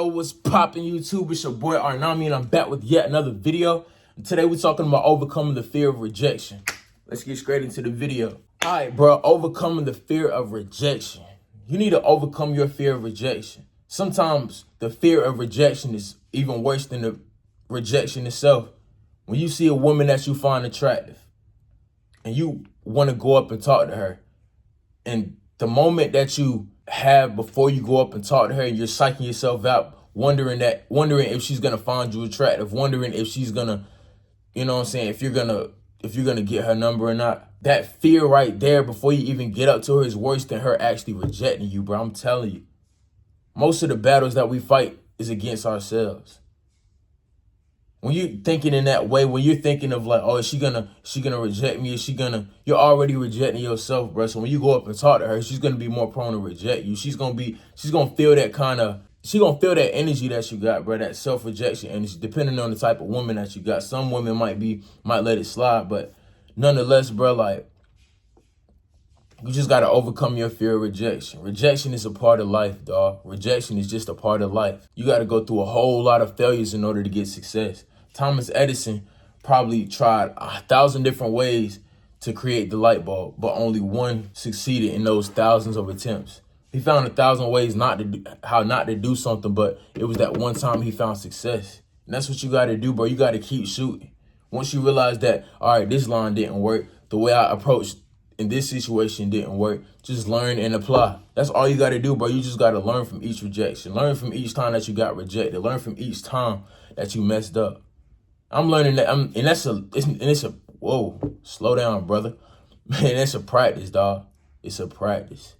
Yo, what's poppin' YouTube? It's your boy Arnami and I'm back with yet another video. And today we're talking about overcoming the fear of rejection. Let's get straight into the video. All right, bro, overcoming the fear of rejection. You need to overcome your fear of rejection. Sometimes the fear of rejection is even worse than the rejection itself. When you see a woman that you find attractive and you want to go up and talk to her, and the moment that you have before you go up and talk to her and you're psyching yourself out, wondering if she's gonna find you attractive, wondering if she's gonna, you know what I'm saying, if you're gonna get her number or not. That fear right there before you even get up to her is worse than her actually rejecting you, bro. I'm telling you. Most of the battles that we fight is against ourselves. When you're thinking in that way, when you're thinking of like, oh, is she gonna reject me? You're already rejecting yourself, bro. So when you go up and talk to her, she's gonna be more prone to reject you. She's gonna feel that energy that you got, bro, that self-rejection energy, depending on the type of woman that you got. Some women might let it slide, but nonetheless, bro, like, you just gotta overcome your fear of rejection. Rejection is a part of life, dog. Rejection is just a part of life. You gotta go through a whole lot of failures in order to get success. Thomas Edison probably tried 1,000 different ways to create the light bulb, but only one succeeded in those thousands of attempts. He found 1,000 ways how not to do something, but it was that one time he found success. And that's what you gotta do, bro. You gotta keep shooting. Once you realize that, all right, this line didn't work, the way I approached in this situation didn't work, just learn and apply. That's all you got to do, bro. You just got to learn from each rejection. Learn from each time that you got rejected. Learn from each time that you messed up. I'm learning that. Whoa, slow down, brother. Man, it's a practice, dog. It's a practice.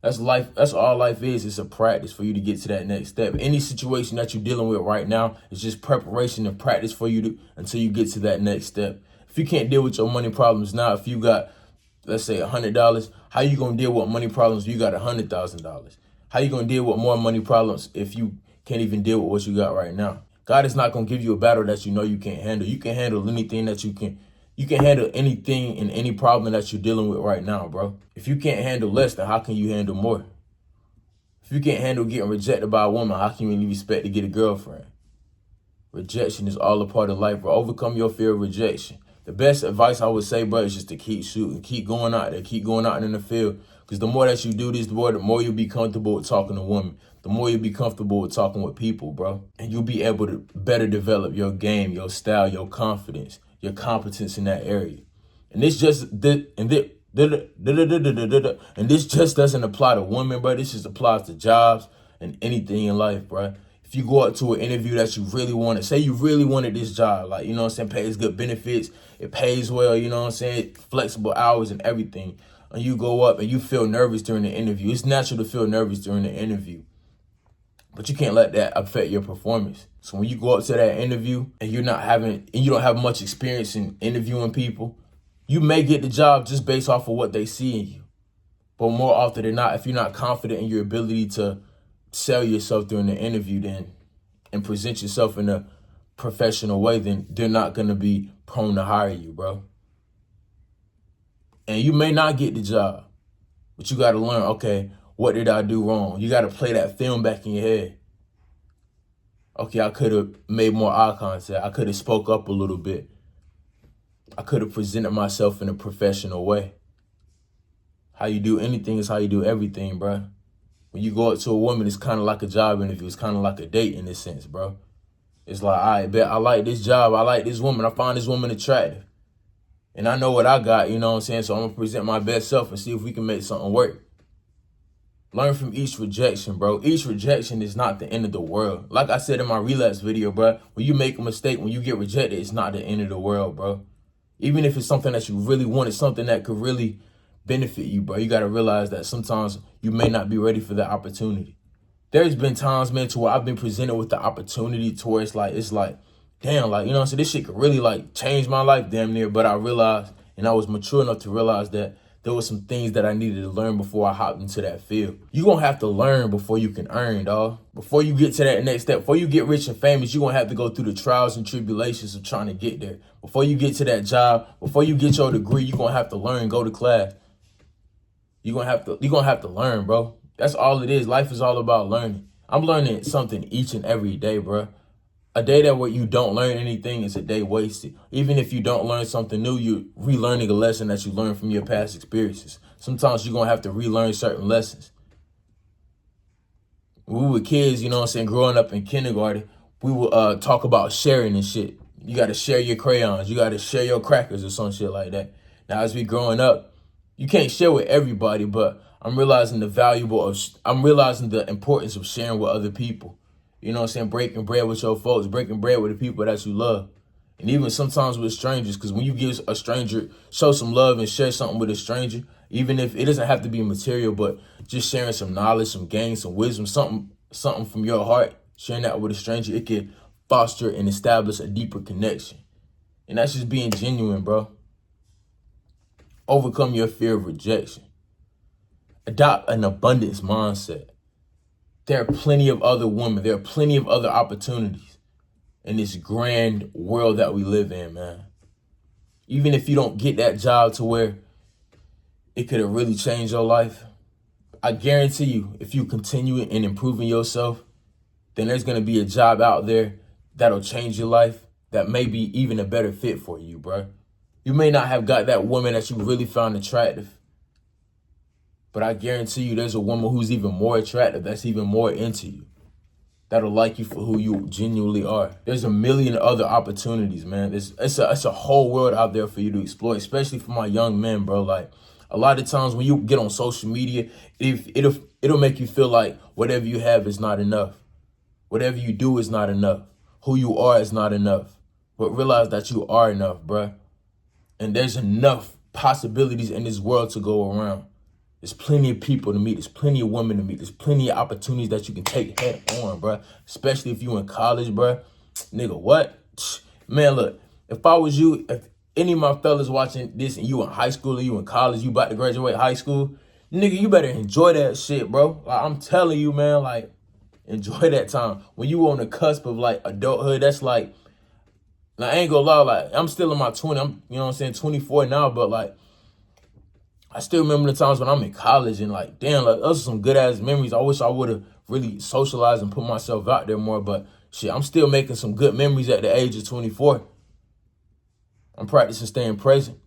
That's life. That's all life is. It's a practice for you to get to that next step. Any situation that you're dealing with right now is just preparation and practice for you until you get to that next step. If you can't deal with your money problems now, if you got, let's say, $100, how you gonna deal with money problems if you got $100,000? How you gonna deal with more money problems if you can't even deal with what you got right now? God is not gonna give you a battle that you know you can't handle. You can handle anything that you can. You can handle anything and any problem that you're dealing with right now, bro. If you can't handle less, then how can you handle more? If you can't handle getting rejected by a woman, how can you really expect to get a girlfriend? Rejection is all a part of life, bro. Overcome your fear of rejection. The best advice I would say, bro, is just to keep shooting, keep going out there, keep going out in the field. Because the more that you do this, the more you'll be comfortable with talking to women. The more you'll be comfortable with talking with people, bro. And you'll be able to better develop your game, your style, your confidence, your competence in that area. And this just doesn't apply to women, bro. This just applies to jobs and anything in life, bro. If you go up to an interview that you really wanted, say you really wanted this job, like, you know what I'm saying, pays good benefits, it pays well, you know what I'm saying, flexible hours and everything, and you go up and you feel nervous during the interview. It's natural to feel nervous during the interview, but you can't let that affect your performance. So when you go up to that interview and you don't have much experience in interviewing people, you may get the job just based off of what they see in you. But more often than not, if you're not confident in your ability to sell yourself during the interview and present yourself in a professional way, then they're not going to be prone to hire you, bro. And you may not get the job, but you got to learn, okay, what did I do wrong? You got to play that film back in your head. Okay, I could have made more eye contact. I could have spoke up a little bit. I could have presented myself in a professional way. How you do anything is how you do everything, bro. When you go up to a woman, it's kind of like a job interview. It's kind of like a date in this sense, bro. It's like, all right, bet I like this job. I like this woman. I find this woman attractive. And I know what I got, you know what I'm saying? So I'm going to present my best self and see if we can make something work. Learn from each rejection, bro. Each rejection is not the end of the world. Like I said in my relapse video, bro, when you make a mistake, when you get rejected, it's not the end of the world, bro. Even if it's something that you really wanted, something that could really benefit you, bro, you got to realize that sometimes you may not be ready for that opportunity. There's been times, man, to where I've been presented with the opportunity to where it's like, damn, like, you know what I'm saying, this shit could really like change my life damn near. But I realized, and I was mature enough to realize that there were some things that I needed to learn before I hopped into that field. You're going to have to learn before you can earn, dog. Before you get to that next step, before you get rich and famous, you're going to have to go through the trials and tribulations of trying to get there. Before you get to that job, before you get your degree, you're going to have to learn, go to class. You're going to have to learn, bro. That's all it is. Life is all about learning. I'm learning something each and every day, bro. A day that where you don't learn anything is a day wasted. Even if you don't learn something new, you're relearning a lesson that you learned from your past experiences. Sometimes you're going to have to relearn certain lessons. When we were kids, you know what I'm saying, growing up in kindergarten, we would talk about sharing and shit. You got to share your crayons. You got to share your crackers or some shit like that. Now, as we growing up, you can't share with everybody, but I'm realizing I'm realizing the importance of sharing with other people. You know what I'm saying? Breaking bread with your folks, breaking bread with the people that you love. And even sometimes with strangers, because when you give a stranger, show some love and share something with a stranger, even if it doesn't have to be material, but just sharing some knowledge, some gain, some wisdom, something from your heart, sharing that with a stranger, it can foster and establish a deeper connection. And that's just being genuine, bro. Overcome your fear of rejection. Adopt an abundance mindset. There are plenty of other women. There are plenty of other opportunities in this grand world that we live in, man. Even if you don't get that job to where it could have really changed your life, I guarantee you, if you continue in improving yourself, then there's going to be a job out there that'll change your life that may be even a better fit for you, bro. You may not have got that woman that you really found attractive, but I guarantee you there's a woman who's even more attractive, that's even more into you, that'll like you for who you genuinely are. There's a million other opportunities, man. It's a whole world out there for you to explore, especially for my young men, bro. Like, a lot of times when you get on social media, it'll make you feel like whatever you have is not enough. Whatever you do is not enough. Who you are is not enough. But realize that you are enough, bro. And there's enough possibilities in this world to go around. There's plenty of people to meet. There's plenty of women to meet. There's plenty of opportunities that you can take head on, bro. Especially if you in college, bro. Nigga, what? Man, look, if I was you, if any of my fellas watching this and you in high school or you in college, you about to graduate high school, nigga, you better enjoy that shit, bro. Like, I'm telling you, man, like, enjoy that time. When you on the cusp of, like, adulthood, that's like, now, I ain't gonna lie, like, I'm still in my 20s. I'm, you know what I'm saying, 24 now, but, like, I still remember the times when I'm in college and, like, damn, like, those are some good-ass memories. I wish I would have really socialized and put myself out there more, but, shit, I'm still making some good memories at the age of 24. I'm practicing staying present.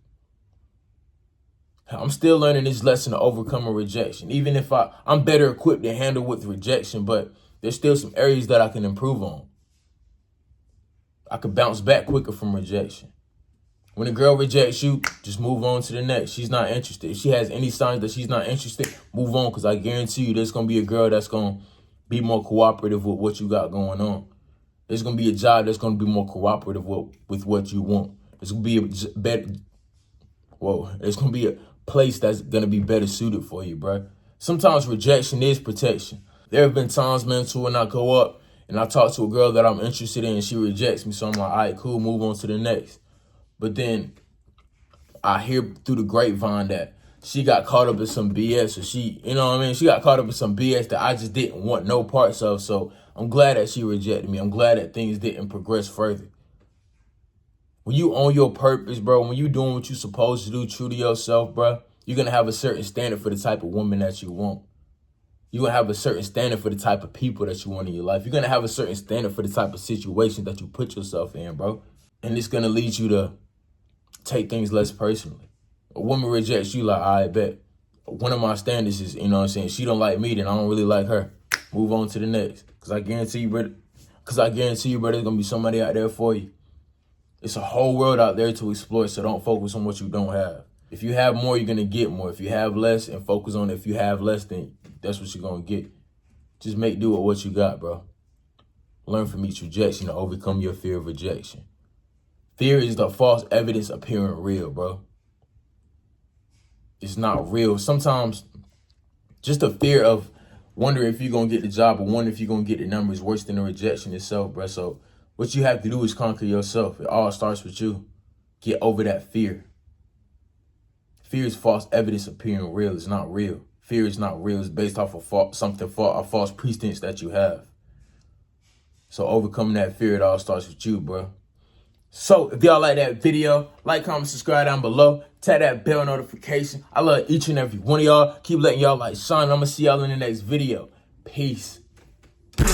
I'm still learning this lesson to overcome a rejection. Even if I'm better equipped to handle with rejection, but there's still some areas that I can improve on. I could bounce back quicker from rejection. When a girl rejects you, just move on to the next. She's not interested. If she has any signs that she's not interested, move on, because I guarantee you there's going to be a girl that's going to be more cooperative with what you got going on. There's going to be a job that's going to be more cooperative with what you want. There's going to be there's going to be a place that's going to be better suited for you, bro. Sometimes rejection is protection. There have been times, man, too, when I go up and I talk to a girl that I'm interested in and she rejects me. So I'm like, all right, cool, move on to the next. But then I hear through the grapevine that she got caught up in some BS, or she, you know what I mean? She got caught up in some BS that I just didn't want no parts of. So I'm glad that she rejected me. I'm glad that things didn't progress further. When you own your purpose, bro, when you doing what you're supposed to do, true to yourself, bro, you're going to have a certain standard for the type of woman that you want. You're going to have a certain standard for the type of people that you want in your life. You're going to have a certain standard for the type of situation that you put yourself in, bro. And it's going to lead you to take things less personally. A woman rejects you, like, I bet. One of my standards is, you know what I'm saying, she don't like me, then I don't really like her. Move on to the next. Because I guarantee you, brother, there's going to be somebody out there for you. It's a whole world out there to explore, so don't focus on what you don't have. If you have more, you're going to get more. If you have less and focus on if you have less, then that's what you're going to get. Just make do with what you got, bro. Learn from each rejection to overcome your fear of rejection. Fear is the false evidence appearing real, bro. It's not real. Sometimes just the fear of wondering if you're going to get the job or wondering if you're going to get the number is worse than the rejection itself, bro. So what you have to do is conquer yourself. It all starts with you. Get over that fear. Fear is false evidence appearing real. It's not real. Fear is not real. It's based off of a false pretense that you have. So overcoming that fear, it all starts with you, bro. So if y'all like that video, like, comment, subscribe down below. Tap that bell notification. I love each and every one of y'all. Keep letting y'all light shine. I'm going to see y'all in the next video. Peace.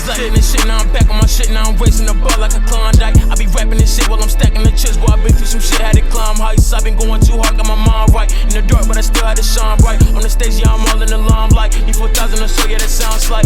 was like this shit, now I'm back on my shit. Now I'm racing the ball like a Klondike. I be rapping this shit while I'm stacking the chips. Boy, I been through some shit, had to climb heights. I been going too hard, got my mind right. In the dark, but I still had to shine bright. On the stage, yeah, I'm all in the limelight. E4000 or so, yeah, that sounds like